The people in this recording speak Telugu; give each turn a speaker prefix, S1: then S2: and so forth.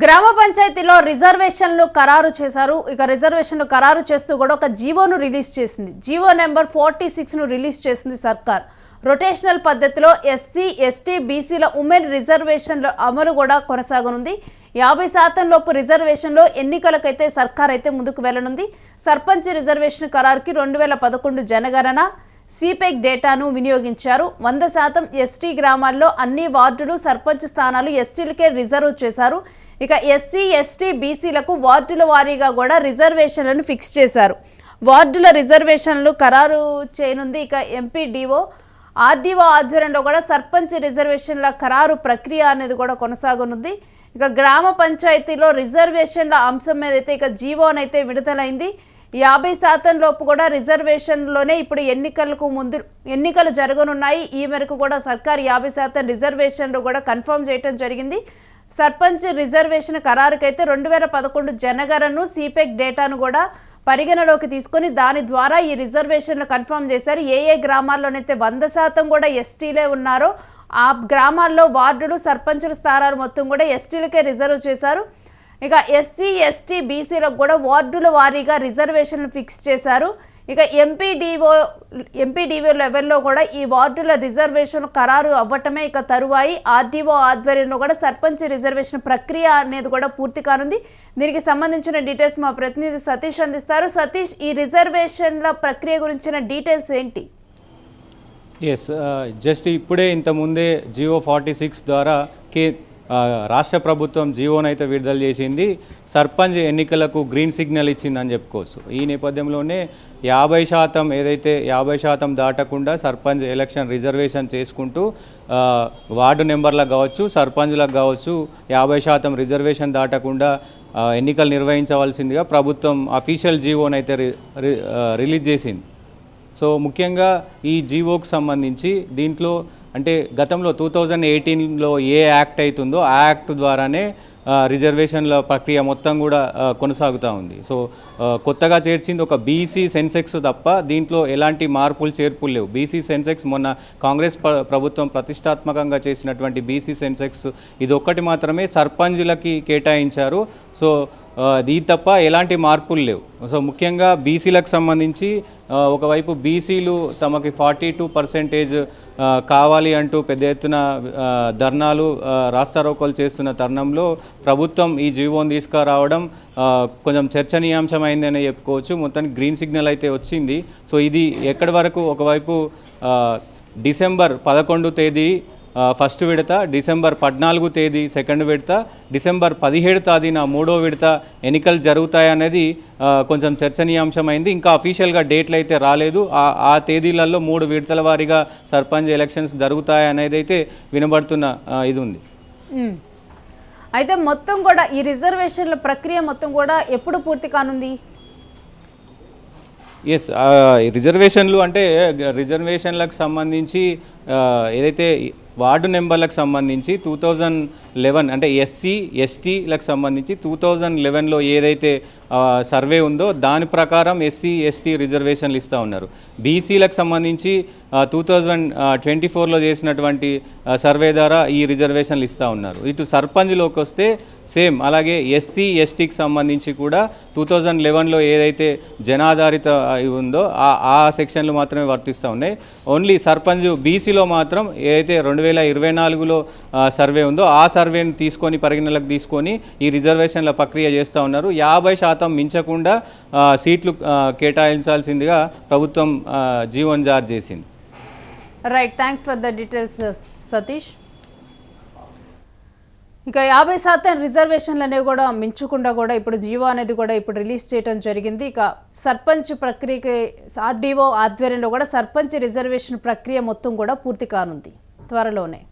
S1: గ్రామ పంచాయతీలో రిజర్వేషన్లు ఖరారు చేశారు. ఇక రిజర్వేషన్లు ఖరారు చేస్తూ కూడా ఒక జీవోను రిలీజ్ చేసింది. జీవో నెంబర్ 46ను రిలీజ్ చేసింది సర్కార్. రొటేషనల్ పద్ధతిలో ఎస్సీ, ఎస్టీ, బీసీల ఉమెన్ రిజర్వేషన్ల అమలు కూడా కొనసాగనుంది. 50% లోపు రిజర్వేషన్లో ఎన్నికలకైతే సర్కార్ అయితే ముందుకు వెళ్లనుంది. సర్పంచ్ రిజర్వేషన్ ఖరారుకి 2011 జనగణన సిపెక్ డేటాను వినియోగించారు. 100% ఎస్టీ గ్రామాల్లో అన్ని వార్డులు సర్పంచ్ స్థానాలు ఎస్టీలకే రిజర్వ్ చేశారు. ఇక ఎస్సీ, ఎస్టీ, బీసీలకు వార్డుల వారీగా కూడా రిజర్వేషన్లను ఫిక్స్ చేశారు. వార్డుల రిజర్వేషన్లు ఖరారు చేయనుంది. ఇక ఎంపీడీఓ, ఆర్డీఓ ఆధ్వర్యంలో కూడా సర్పంచ్ రిజర్వేషన్ల ఖరారు ప్రక్రియ అనేది కూడా కొనసాగనుంది. ఇక గ్రామ పంచాయతీలో రిజర్వేషన్ల అంశం మీద అయితే ఇక జీవోనైతే విడుదలైంది. 50% లోపు కూడా రిజర్వేషన్లోనే ఇప్పుడు ఎన్నికలు జరగనున్నాయి. ఈ మేరకు కూడా సర్కార్ 50% రిజర్వేషన్లు కూడా కన్ఫర్మ్ చేయడం జరిగింది. సర్పంచ్ రిజర్వేషన్ ఖరారుకైతే 2011 జనగణను సిపెక్ డేటాను కూడా పరిగణలోకి తీసుకొని దాని ద్వారా ఈ రిజర్వేషన్లు కన్ఫర్మ్ చేశారు. ఏ గ్రామాల్లోనైతే 100% కూడా ఎస్టీలే ఉన్నారో ఆ గ్రామాల్లో వార్డులు సర్పంచుల స్థానాలు మొత్తం కూడా ఎస్టీలకే రిజర్వ్ చేశారు. ఇక ఎస్సీ, ఎస్టీ, బీసీలకు కూడా వార్డుల వారీగా రిజర్వేషన్లు ఫిక్స్ చేశారు. ఇక ఎంపీడీఓ లెవెల్లో కూడా ఈ వార్డుల రిజర్వేషన్ ఖరారు అవ్వటమే ఇక తరువాయి ఆర్డీఓ ఆధ్వర్యంలో కూడా సర్పంచ్ రిజర్వేషన్ ప్రక్రియ అనేది కూడా పూర్తి కానుంది. దీనికి సంబంధించిన డీటెయిల్స్ మా ప్రతినిధి సతీష్ అందిస్తారు. సతీష్, ఈ రిజర్వేషన్ల ప్రక్రియ గురించిన డీటెయిల్స్ ఏంటి?
S2: జస్ట్ ఇప్పుడే ఇంతకుముందే జియో 46 ద్వారా రాష్ట్ర ప్రభుత్వం జీవోనైతే విడుదల చేసింది. సర్పంచ్ ఎన్నికలకు గ్రీన్ సిగ్నల్ ఇచ్చిందని చెప్పుకోవచ్చు. ఈ నేపథ్యంలోనే 50% ఏదైతే 50% దాటకుండా సర్పంచ్ ఎలక్షన్ రిజర్వేషన్ చేసుకుంటూ వార్డు మెంబర్లకు కావచ్చు, సర్పంచ్లకు కావచ్చు 50% రిజర్వేషన్ దాటకుండా ఎన్నికలు నిర్వహించవలసిందిగా ప్రభుత్వం అఫీషియల్ జీవోనైతే రిలీజ్ చేసింది. సో ముఖ్యంగా ఈ జీవోకు సంబంధించి దీంట్లో అంటే గతంలో 2018లో ఏ యాక్ట్ అవుతుందో ఆ యాక్ట్ ద్వారానే రిజర్వేషన్ల ప్రక్రియ మొత్తం కూడా కొనసాగుతూ ఉంది. సో కొత్తగా చేర్చింది ఒక బీసీ సెన్సెక్స్ తప్ప దీంట్లో ఎలాంటి చేర్పులు లేవు. బీసీ సెన్సెక్స్ మొన్న కాంగ్రెస్ ప్రభుత్వం ప్రతిష్టాత్మకంగా చేసినటువంటి బీసీ సెన్సెక్స్ ఇది ఒక్కటి మాత్రమే సర్పంచులకి కేటాయించారు. సో ఇది తప్ప ఎలాంటి మార్పులు లేవు. సో ముఖ్యంగా బీసీలకు సంబంధించి ఒకవైపు బీసీలు తమకి 42% కావాలి అంటూ పెద్ద ఎత్తున ధర్నాలు, రాస్తారోకోలు చేస్తున్న తరుణంలో ప్రభుత్వం ఈ జీవోని తీసుకురావడం కొంచెం చర్చనీయాంశమైందని చెప్పుకోవచ్చు. మొత్తానికి గ్రీన్ సిగ్నల్ అయితే వచ్చింది. సో ఇది ఎక్కడి వరకు ఒకవైపు డిసెంబర్ 11 తేదీ ఫస్ట్ విడత, డిసెంబర్ 14 తేదీ సెకండ్ విడత, డిసెంబర్ 17 తేదీన మూడో విడత ఎన్నికలు జరుగుతాయనేది కొంచెం చర్చనీయాంశమైంది. ఇంకా అఫీషియల్గా డేట్లు అయితే రాలేదు. ఆ తేదీలలో 3 విడతల వారీగా సర్పంచ్ ఎలక్షన్స్ జరుగుతాయనేది అయితే వినబడుతున్న ఇది ఉంది.
S1: అయితే మొత్తం కూడా ఈ రిజర్వేషన్ల ప్రక్రియ మొత్తం కూడా ఎప్పుడు పూర్తి కానుంది?
S2: రిజర్వేషన్లు అంటే రిజర్వేషన్లకు సంబంధించి ఏదైతే వార్డు నెంబర్లకు సంబంధించి 2011 అంటే ఎస్సీ, ఎస్టీలకు సంబంధించి 2011లో ఏదైతే సర్వే ఉందో దాని ప్రకారం ఎస్సీ, ఎస్టీ రిజర్వేషన్లు ఇస్తూ ఉన్నారు. బీసీలకు సంబంధించి 2024లో చేసినటువంటి సర్వే ద్వారా ఈ రిజర్వేషన్లు ఇస్తూ ఉన్నారు. ఇటు సర్పంచ్లోకి వస్తే సేమ్ అలాగే ఎస్సీ, ఎస్టీకి సంబంధించి కూడా 2011లో ఏదైతే జనాధారిత ఉందో ఆ సెక్షన్లు మాత్రమే వర్తిస్తూ ఉన్నాయి. ఓన్లీ సర్పంచ్ బీసీలో మాత్రం ఏదైతే 2024లో సర్వే ఉందో ఆ సర్వేని పరిగణనలకు తీసుకొని ఈ రిజర్వేషన్ల ప్రక్రియ చేస్తూ ఉన్నారు. 50% మించకుండా సీట్లు కేటాయించాల్సిందిగా ప్రభుత్వం జీవోని జారీ చేసింది.
S1: Right, thanks for the details Satish. ఇక 50% రిజర్వేషన్లు అనేవి కూడా మించకుండా కూడా ఇప్పుడు జీవో అనేది కూడా ఇప్పుడు రిలీజ్ చేయడం జరిగింది. ఇక సర్పంచ్ ప్రక్రియకి ఆర్డీఓ ఆధ్వర్యంలో కూడా సర్పంచ్ రిజర్వేషన్ ప్రక్రియ మొత్తం కూడా పూర్తి కానుంది త్వరలోనే.